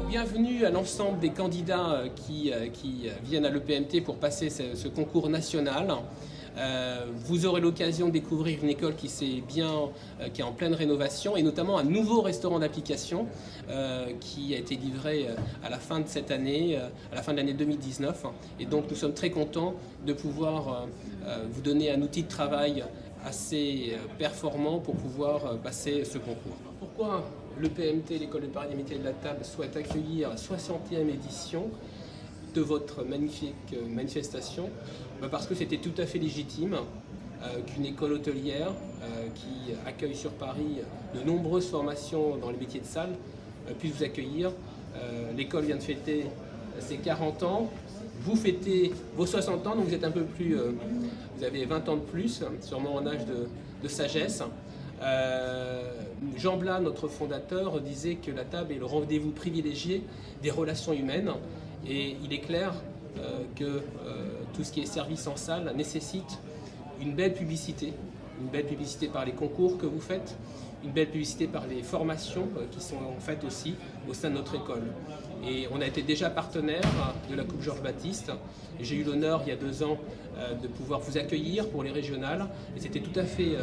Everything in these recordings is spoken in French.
Bienvenue à l'ensemble des candidats qui viennent à l'EPMT pour passer ce concours national. Vous aurez l'occasion de découvrir une école qui est en pleine rénovation et notamment un nouveau restaurant d'application qui a été livré à la fin de cette année, à la fin de l'année 2019. Et donc nous sommes très contents de pouvoir vous donner un outil de travail assez performant pour pouvoir passer ce concours. Pourquoi l'EPMT, l'École de Paris des métiers de la table, souhaite accueillir la 60e édition de votre magnifique manifestation? Parce que c'était tout à fait légitime qu'une école hôtelière qui accueille sur Paris de nombreuses formations dans les métiers de salle puisse vous accueillir. L'école vient de fêter ses 40 ans, vous fêtez vos 60 ans, donc vous êtes un peu plus, vous avez 20 ans de plus, sûrement en âge de sagesse. Jean Blas, notre fondateur, disait que la table est le rendez-vous privilégié des relations humaines. Et il est clair que tout ce qui est service en salle nécessite une belle publicité par les concours que vous faites, une belle publicité par les formations qui sont faites aussi au sein de notre école. Et on a été déjà partenaire de la Coupe Georges Baptiste. J'ai eu l'honneur il y a 2 ans de pouvoir vous accueillir pour les régionales. Et c'était tout à fait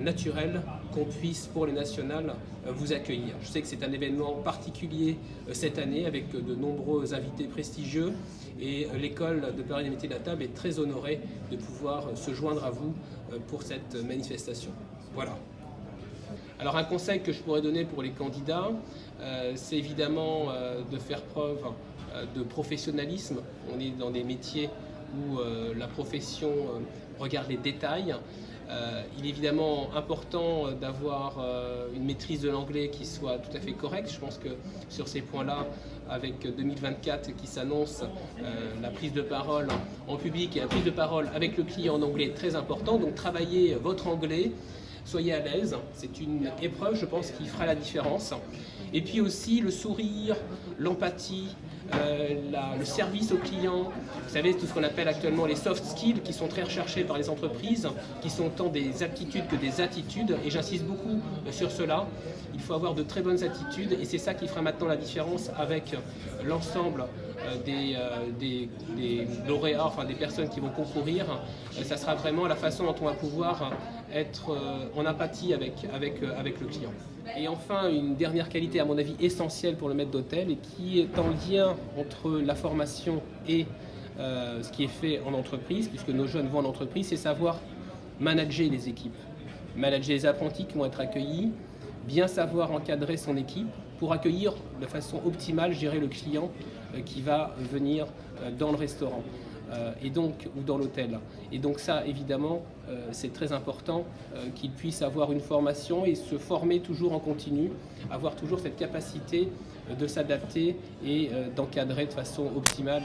naturel qu'on puisse pour les nationales vous accueillir. Je sais que c'est un événement particulier cette année avec de nombreux invités prestigieux. Et l'école de Paris des métiers de la table est très honorée de pouvoir se joindre à vous pour cette manifestation. Voilà. Alors un conseil que je pourrais donner pour les candidats, c'est évidemment de faire preuve de professionnalisme. On est dans des métiers où la profession regarde les détails. Il est évidemment important d'avoir une maîtrise de l'anglais qui soit tout à fait correcte. Je pense que sur ces points-là, avec 2024 qui s'annonce, la prise de parole en public et la prise de parole avec le client en anglais est très important. Donc travaillez votre anglais. Soyez à l'aise, c'est une épreuve, je pense, qui fera la différence. Et puis aussi le sourire, l'empathie, le service au client. Vous savez, tout ce qu'on appelle actuellement les soft skills qui sont très recherchés par les entreprises, qui sont tant des aptitudes que des attitudes. Et j'insiste beaucoup sur cela. Il faut avoir de très bonnes attitudes et c'est ça qui fera maintenant la différence avec l'ensemble des lauréats, enfin des personnes qui vont concourir. Ça sera vraiment la façon dont on va pouvoir être en empathie avec le client. Et enfin, une dernière qualité à mon avis essentielle pour le maître d'hôtel et qui est en lien entre la formation et ce qui est fait en entreprise, puisque nos jeunes vont en entreprise, c'est savoir manager les équipes, manager les apprentis qui vont être accueillis, bien savoir encadrer son équipe pour accueillir de façon optimale, je dirais, le client qui va venir dans le restaurant ou dans l'hôtel. Et donc ça, évidemment, c'est très important qu'il puisse avoir une formation et se former toujours en continu, avoir toujours cette capacité de s'adapter et d'encadrer de façon optimale.